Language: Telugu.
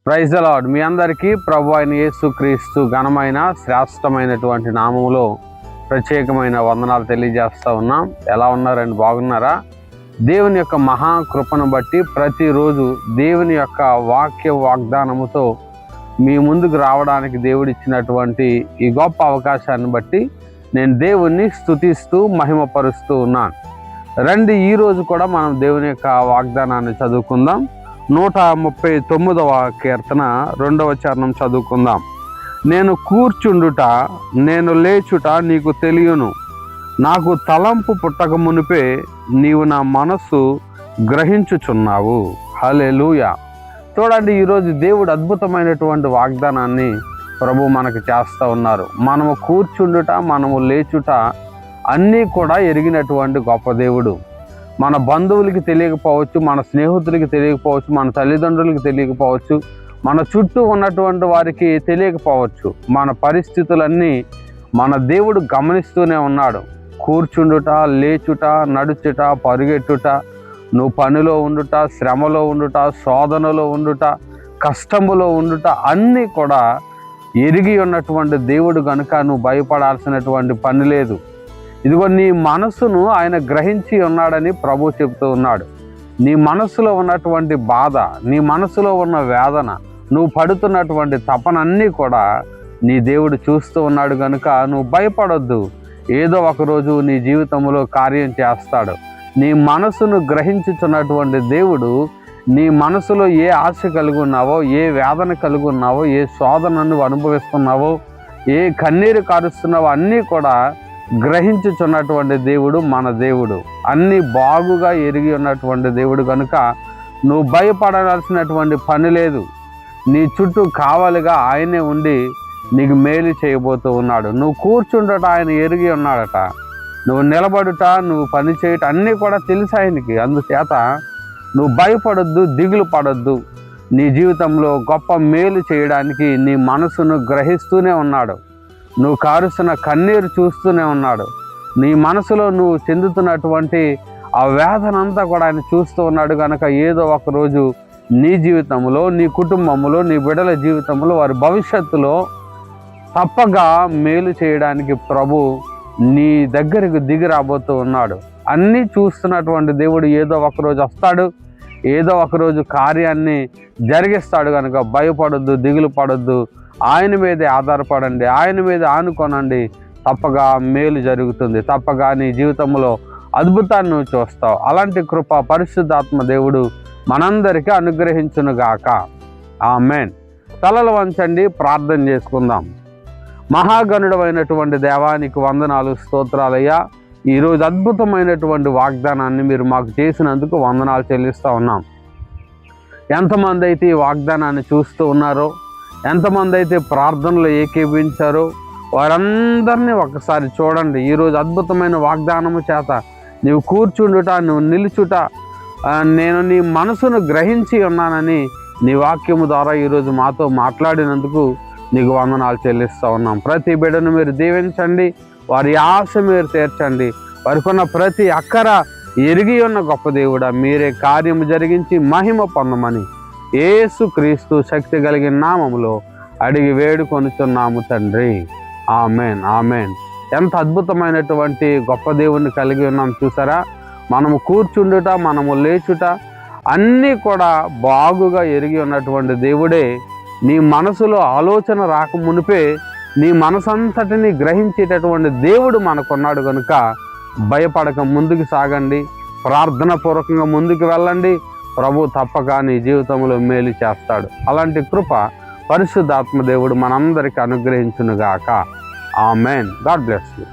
Praise the lord. మీ అందరికీ ప్రభు అయిన యేసుక్రీస్తు ఘనమైన శ్రేష్టమైనటువంటి నామములో ప్రత్యేకమైన వందనాలు తెలియజేస్తూ ఉన్నాం. ఎలా ఉన్నారండి? బాగున్నారా? దేవుని యొక్క మహాకృపను బట్టి ప్రతిరోజు దేవుని యొక్క వాగ్దానముతో మీ ముందుకు రావడానికి దేవుడిచ్చినటువంటి ఈ గొప్ప అవకాశాన్ని బట్టి నేను దేవుణ్ణి స్తుతిస్తూ మహిమపరుస్తూ ఉన్నాను. రండి, ఈరోజు కూడా మనం దేవుని యొక్క వాగ్దానాన్ని చదువుకుందాం. 139వ కీర్తన 2వ చరణం చదువుకుందాం. నేను కూర్చుండుట నేను లేచుట నీకు తెలియను, నాకు తలంపు పుట్టక మునిపే నీవు నా మనస్సు గ్రహించుచున్నావు. హల్లెలూయా. చూడండి, ఈరోజు దేవుడు అద్భుతమైనటువంటి వాగ్దానాన్ని ప్రభు మనకు చేస్తూ ఉన్నారు. మనము కూర్చుండుట మనము లేచుట అన్నీ కూడా ఎరిగినటువంటి గొప్ప దేవుడు. మన బంధువులకి తెలియకపోవచ్చు, మన స్నేహితులకి తెలియకపోవచ్చు, మన తల్లిదండ్రులకి తెలియకపోవచ్చు, మన చుట్టూ ఉన్నటువంటి వారికి తెలియకపోవచ్చు. మన పరిస్థితులన్నీ మన దేవుడు గమనిస్తూనే ఉన్నాడు. కూర్చుండుట, లేచుట, నడుచుట, పరుగెట్టుట, నువ్వు పనిలో ఉండుట, శ్రమలో ఉండుట, శోధనలో ఉండుట, కష్టములో ఉండుట అన్నీ కూడా ఎరిగి ఉన్నటువంటి దేవుడు కనుక నువ్వు భయపడాల్సినటువంటి పని లేదు. ఇదిగో నీ మనసును ఆయన గ్రహించి ఉన్నాడని ప్రభు చెబుతూ ఉన్నాడు. నీ మనసులో ఉన్నటువంటి బాధ, నీ మనసులో ఉన్న వేదన, నువ్వు పడుతున్నటువంటి తపనన్నీ కూడా నీ దేవుడు చూస్తూ ఉన్నాడు కనుక నువ్వు భయపడొద్దు. ఏదో ఒకరోజు నీ జీవితంలో కార్యం చేస్తాడు. నీ మనసును గ్రహించుచున్నటువంటి దేవుడు నీ మనసులో ఏ ఆశ కలిగి ఉన్నావో, ఏ వేదన కలిగి ఉన్నావో, ఏ శోధనను అనుభవిస్తున్నావో, ఏ కన్నీరు కారుస్తున్నావో అన్నీ కూడా గ్రహించుచున్నటువంటి దేవుడు మన దేవుడు. అన్నీ బాగుగా ఎరిగి ఉన్నటువంటి దేవుడు కనుక నువ్వు భయపడాల్సినటువంటి పని లేదు. నీ చుట్టూ కావలిగా ఆయనే ఉండి నీకు మేలు చేయబోతూ ఉన్నాడు. నువ్వు కూర్చుండట ఆయన ఎరిగి ఉన్నాడట, నువ్వు నిలబడుట, నువ్వు పని చేయట అన్నీ కూడా తెలుసు ఆయనకి. అందుచేత నువ్వు భయపడొద్దు, దిగులు పడొద్దు. నీ జీవితంలో గొప్ప మేలు చేయడానికి నీ మనసును గ్రహిస్తూనే ఉన్నాడు. నువ్వు కారుస్తున్న కన్నీరు చూస్తూనే ఉన్నాడు. నీ మనసులో నువ్వు చెందుతున్నటువంటి ఆ వేదన అంతా కూడా ఆయన చూస్తూ ఉన్నాడు కనుక ఏదో ఒకరోజు నీ జీవితంలో, నీ కుటుంబంలో, నీ బిడ్డల జీవితంలో, వారి భవిష్యత్తులో తప్పగా మేలు చేయడానికి ప్రభు నీ దగ్గరకు దిగి రాబోతూ ఉన్నాడు. అన్నీ చూస్తున్నటువంటి దేవుడు ఏదో ఒకరోజు వస్తాడు, ఏదో ఒకరోజు కార్యాన్ని జరిగిస్తాడు కనుక భయపడొద్దు, దిగులు పడొద్దు. ఆయన మీదే ఆధారపడండి, ఆయన మీద ఆనుకోనండి. తప్పగా మేలు జరుగుతుంది. తప్పగా నీ జీవితంలో అద్భుతాన్ని నువ్వు చూస్తావు. అలాంటి కృప పరిశుద్ధాత్మ దేవుడు మనందరికీ అనుగ్రహించునుగాక. ఆమేన్. తలలు వంచండి, ప్రార్థన చేసుకుందాం. మహాగణుడు అయినటువంటి దేవానికి వందనాలు, స్తోత్రాలయ్యా. ఈరోజు అద్భుతమైనటువంటి వాగ్దానాన్ని మీరు మాకు చేసినందుకు వందనాలు చెల్లిస్తూ ఉన్నాం. ఎంతమంది అయితే ఈ వాగ్దానాన్ని చూస్తూ ఉన్నారో, ఎంతమంది అయితే ప్రార్థనలు ఏకీభవించారో వారందరినీ ఒకసారి చూడండి. ఈరోజు అద్భుతమైన వాగ్దానము చేత నీవు కూర్చుండుట, నువ్వు నిలుచుట, నేను నీ మనసును గ్రహించి ఉన్నానని నీ వాక్యము ద్వారా ఈరోజు మాతో మాట్లాడినందుకు నీకు వందనాలు చెల్లిస్తూ ఉన్నాం. ప్రతి బిడ్డను మీరు దీవించండి, వారి ఆశ మీరు తీర్చండి. వారికి ఉన్న ప్రతి అక్కర ఎరిగి ఉన్న గొప్ప దేవుడా మీరే కార్యము జరిగించి మహిమ పొందమని యేసుక్రీస్తు శక్తి కలిగిన నామములో అడిగి వేడుకొనుచున్నాము తండ్రి. Amen, amen. ఎంత అద్భుతమైనటువంటి గొప్ప దేవుణ్ణి కలిగి ఉన్నాం చూసారా. మనము కూర్చుండుట, మనము లేచుట అన్నీ కూడా బాగుగా ఎరిగి ఉన్నటువంటి దేవుడే. నీ మనసులో ఆలోచన రాక మునిపే నీ మనసంతటిని గ్రహించేటటువంటి దేవుడు మనకున్నాడు కనుక భయపడక ముందుకు సాగండి, ప్రార్థన పూర్వకంగా ముందుకు వెళ్ళండి. ప్రభు తప్పక నీ జీవితంలో మేలు చేస్తాడు. అలాంటి కృప పరిశుద్ధాత్మ దేవుడు మనందరికీ అనుగ్రహించునుగాక. ఆమెన్. God bless you.